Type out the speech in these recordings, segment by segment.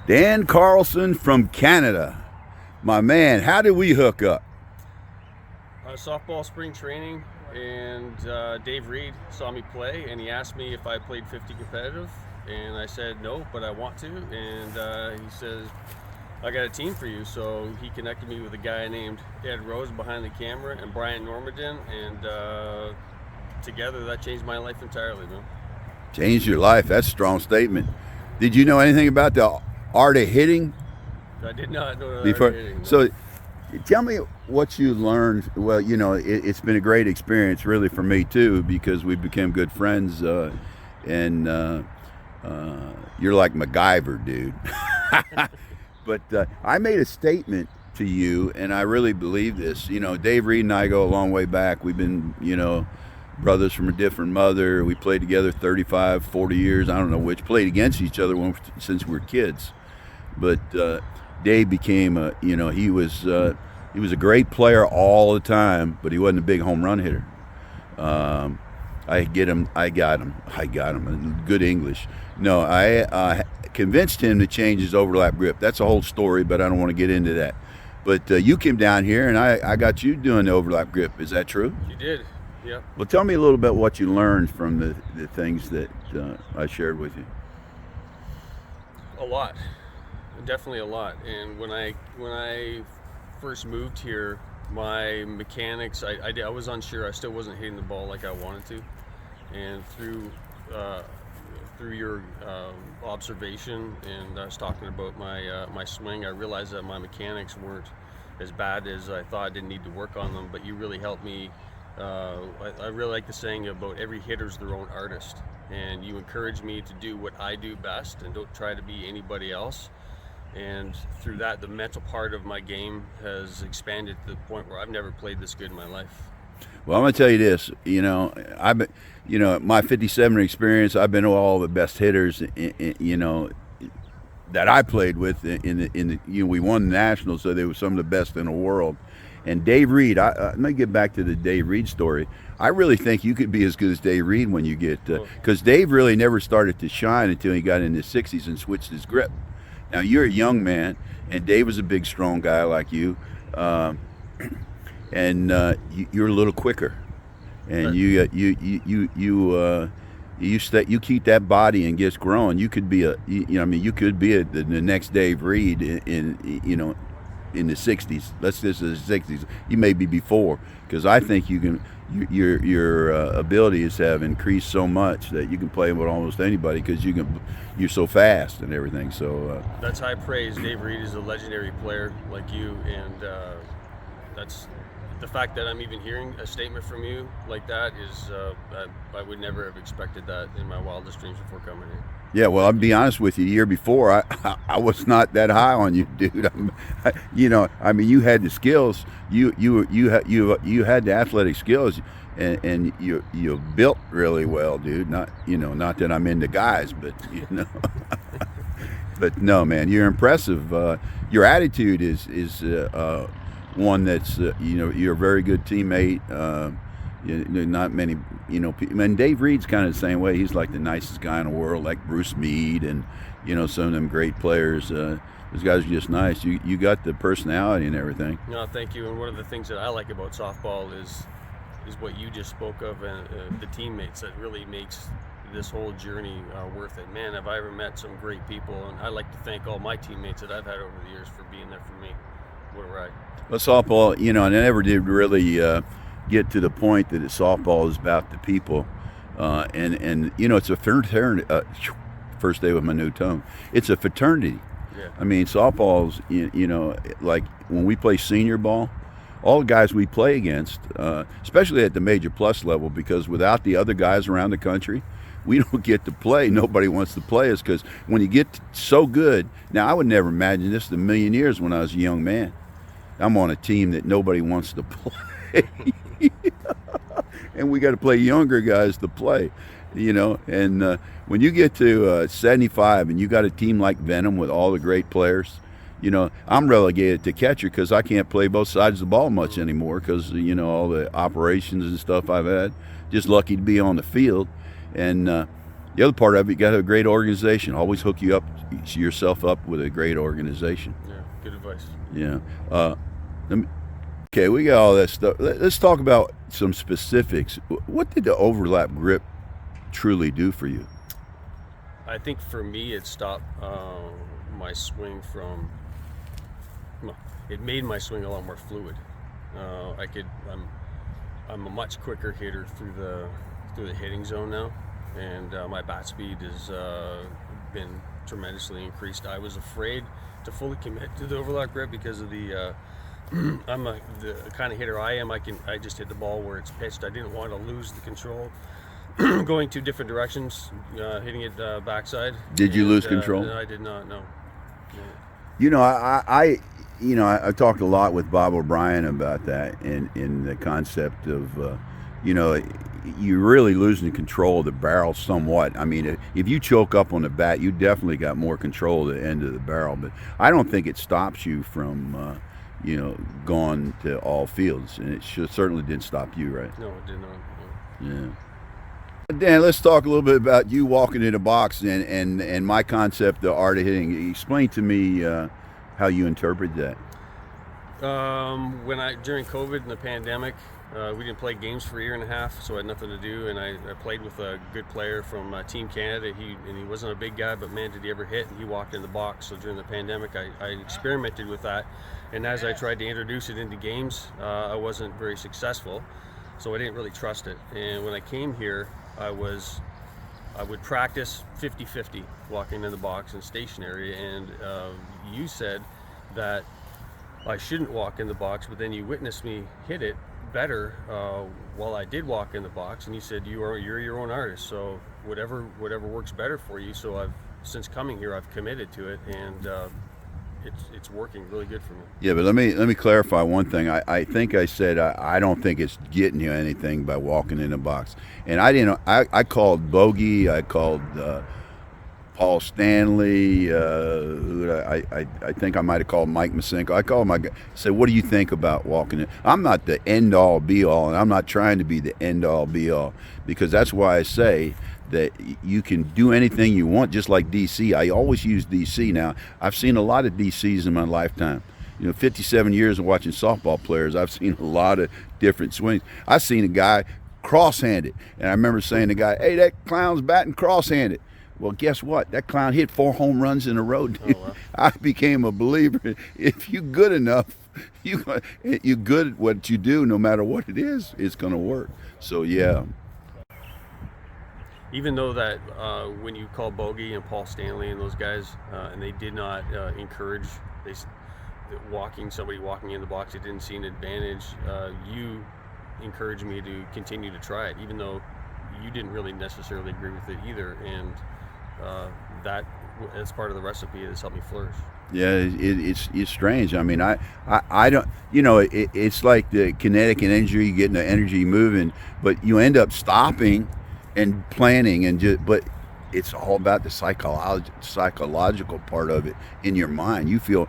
Dan Carlson from Canada. My man, how did we hook up? Softball spring training, and Dave Reed saw me play, and he asked me if I played 50 competitive, and I said no, but I want to, and he says, I got a team for you. So he connected me with a guy named Ed Rose behind the camera and Brian Normandin, and together that changed my life entirely, man. Changed your life, that's a strong statement. Did you know anything about the art of hitting? I did not know before? Art of hitting, no. So tell me what you learned. Well, you know, it's been a great experience really for me too, because we became good friends, and you're like MacGyver, dude. But I made a statement to you, and I really believe this. You know, Dave Reed and I go a long way back. We've been, you know, brothers from a different mother. We played together 35, 40 years. I don't know which. Played against each other since we were kids. But Dave became a, you know, he was a great player all the time, but he wasn't a big home run hitter. I got him. Good English. No, I convinced him to change his overlap grip. That's a whole story, but I don't want to get into that. But you came down here, and I got you doing the overlap grip. Is that true? You did, yeah. Well, tell me a little bit what you learned from the things that I shared with you. A lot, definitely a lot. And when I first moved here, my mechanics, I was unsure. I still wasn't hitting the ball like I wanted to, and through your observation, and I was talking about my swing, I realized that my mechanics weren't as bad as I thought. I didn't need to work on them, but you really helped me. I really like the saying about every hitter's their own artist, and you encourage me to do what I do best and don't try to be anybody else. And through that, the mental part of my game has expanded to the point where I've never played this good in my life. Well, I'm going to tell you this. You know, my 57 experience, I've been to all the best hitters, you know, that I played with. We won the Nationals, so they were some of the best in the world. And Dave Reed, let me get back to the Dave Reed story. I really think you could be as good as Dave Reed when you get, because Dave really never started to shine until he got in his 60s and switched his grip. Now you're a young man, and Dave was a big, strong guy like you, and you're a little quicker, and you keep that body and gets growing. You could be you could be the next Dave Reed in the 60s. Let's just say the 60s. You may be before, because I think you can. Your abilities have increased so much that you can play with almost anybody, because you're so fast and everything. So that's high praise. Dave Reed is a legendary player like you, and that's the fact that I'm even hearing a statement from you like that is I would never have expected that in my wildest dreams before coming here. Yeah, well, I'll be honest with you. The year before, I was not that high on you, dude. You had the skills. You had the athletic skills, and you built really well, dude. Not that I'm into guys, but but no, man, you're impressive. Your attitude is one that's you're a very good teammate. Not many, people. And Dave Reed's kind of the same way. He's like the nicest guy in the world, like Bruce Meade, and some of them great players. Those guys are just nice. You got the personality and everything. No, thank you. And one of the things that I like about softball is what you just spoke of, and the teammates that really makes this whole journey worth it. Man, have I ever met some great people, and I like to thank all my teammates that I've had over the years for being there for me. What a ride. Well, softball, I never did really get to the point that softball is about the people, and it's a fraternity. First day with my new tongue. It's a fraternity. Yeah. I mean, softball's like when we play senior ball, all the guys we play against, especially at the major plus level, because without the other guys around the country, we don't get to play. Nobody wants to play us, because when you get so good. Now, I would never imagine this in a million years when I was a young man. I'm on a team that nobody wants to play. And we got to play younger guys to play, and when you get to 75 and you got a team like Venom with all the great players, I'm relegated to catcher, because I can't play both sides of the ball much anymore, because all the operations and stuff I've had. Just lucky to be on the field. And The other part of it, you got a great organization. Always hook yourself up with a great organization. Yeah, good advice. Yeah. Okay, we got all that stuff. Let's talk about some specifics. What did the overlap grip truly do for you? I think for me, it stopped my swing from. Well, it made my swing a lot more fluid. I'm a much quicker hitter through the hitting zone now, and my bat speed has been tremendously increased. I was afraid to fully commit to the overlap grip because of the the kind of hitter I am. I just hit the ball where it's pitched. I didn't want to lose the control going two different directions, hitting it backside. Did you lose control? I did not. No. I talked a lot with Bob O'Brien about that, in the concept of, you're really losing control of the barrel somewhat. I mean, if you choke up on the bat, you definitely got more control at the end of the barrel. But I don't think it stops you from, going to all fields, and it certainly didn't stop you, right? No, it did not. No. Yeah. Dan, let's talk a little bit about you walking in the box and my concept, the art of hitting. Explain to me how you interpret that. During COVID and the pandemic, we didn't play games for a year and a half, so I had nothing to do, and I played with a good player from Team Canada. He wasn't a big guy, but man, did he ever hit, and he walked in the box. So during the pandemic, I experimented with that, and as I tried to introduce it into games, I wasn't very successful, so I didn't really trust it. And when I came here, I would practice 50-50 walking in the box and stationary, and you said that I shouldn't walk in the box, but then you witnessed me hit it better while I did walk in the box, and you said you're your own artist, so whatever works better for you. So since coming here, I've committed to it, and it's working really good for me. Yeah, but let me clarify one thing. I think I said I don't think it's getting you anything by walking in the box, and I called Bogey, I called Paul Stanley, I think I might have called Mike Masenko. I called said, what do you think about walking in? I'm not the end all be all, and I'm not trying to be the end all be all, because that's why I say that you can do anything you want, just like DC. I always use DC now. I've seen a lot of DCs in my lifetime. 57 years of watching softball players, I've seen a lot of different swings. I've seen a guy cross-handed, and I remember saying to the guy, hey, that clown's batting cross-handed. Well, guess what? That clown hit 4 home runs in a row. Oh, wow. I became a believer. If you're good enough, you're good at what you do, no matter what it is, it's going to work. So, yeah. Even though that when you call Bogey and Paul Stanley and those guys, and they did not encourage somebody walking in the box, it didn't see an advantage, you encouraged me to continue to try it, even though you didn't really necessarily agree with it either. And that's part of the recipe that's helped me flourish. Yeah, it's strange. I mean, I don't, it's like the kinetic and energy, getting the energy moving, but you end up stopping and planning, but it's all about the psychological part of it in your mind. You feel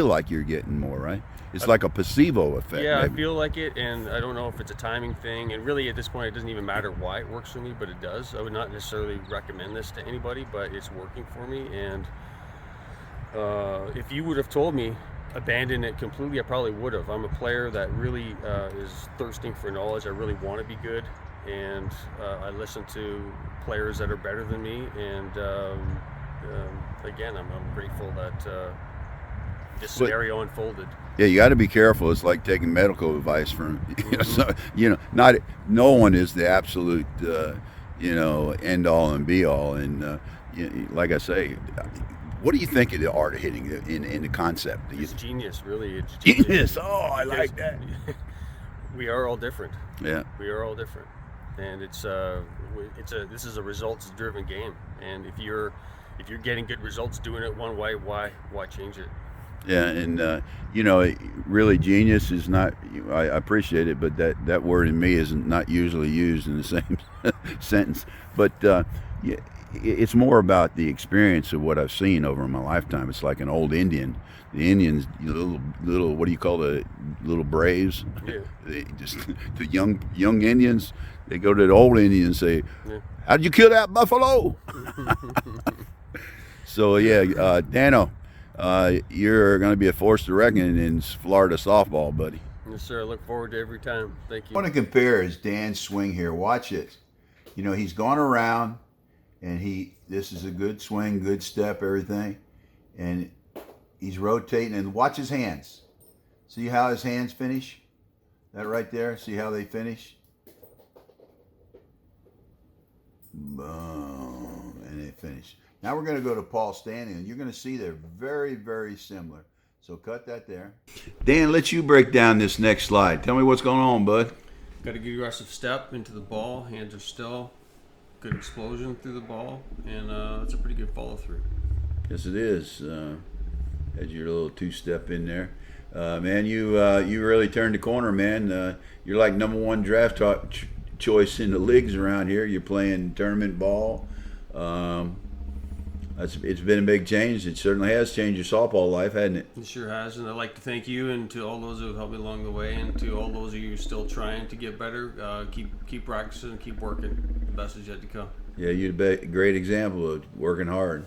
like you're getting more, right? It's like a placebo effect. Yeah, maybe. I feel like it, and I don't know if it's a timing thing. And really, at this point, it doesn't even matter why it works for me, but it does. I would not necessarily recommend this to anybody, but it's working for me. And if you would have told me abandon it completely, I probably would have. I'm a player that really is thirsting for knowledge. I really want to be good, and I listen to players that are better than me. And again, I'm grateful that this scenario unfolded. Yeah, you got to be careful. It's like taking medical advice from, no one is the absolute, end all and be all. And like I say, what do you think of the art of hitting in the concept? It's genius, really. It's genius. Oh, I like that. We are all different. Yeah, we are all different, and this is a results-driven game. And if you're getting good results doing it one way, why change it? Yeah, and really genius is not. I appreciate it, but that word in me isn't not usually used in the same sentence. But it's more about the experience of what I've seen over my lifetime. It's like an old Indian. The Indians, little what do you call the little braves? Yeah. They just the young Indians. They go to the old Indians and say, Yeah. "How'd you kill that buffalo?" So yeah, Dano, you're going to be a force to reckon in Florida softball, buddy. Yes, sir. I look forward to every time. Thank I you. want to compare his Dan's swing here. Watch it. You know, he's gone around, and this is a good swing, good step, everything, and he's rotating. And watch his hands. See how his hands finish? That right there. See how they finish? Boom, and they finish. Now we're going to go to Paul Stanley, and you're going to see they're very, very similar. So cut that there. Dan, let you break down this next slide. Tell me what's going on, bud. Got a good aggressive step into the ball. Hands are still. Good explosion through the ball, and it's a pretty good follow through. Yes, it is. Had your little two-step in there, man. You really turned the corner, man. You're like number one draft choice in the leagues around here. You're playing tournament ball. It's been a big change. It certainly has changed your softball life, hasn't it? It sure has, and I'd like to thank you and to all those who have helped me along the way, and to all those of you still trying to get better. Keep practicing and keep working. The best is yet to come. Yeah, you're a great example of working hard.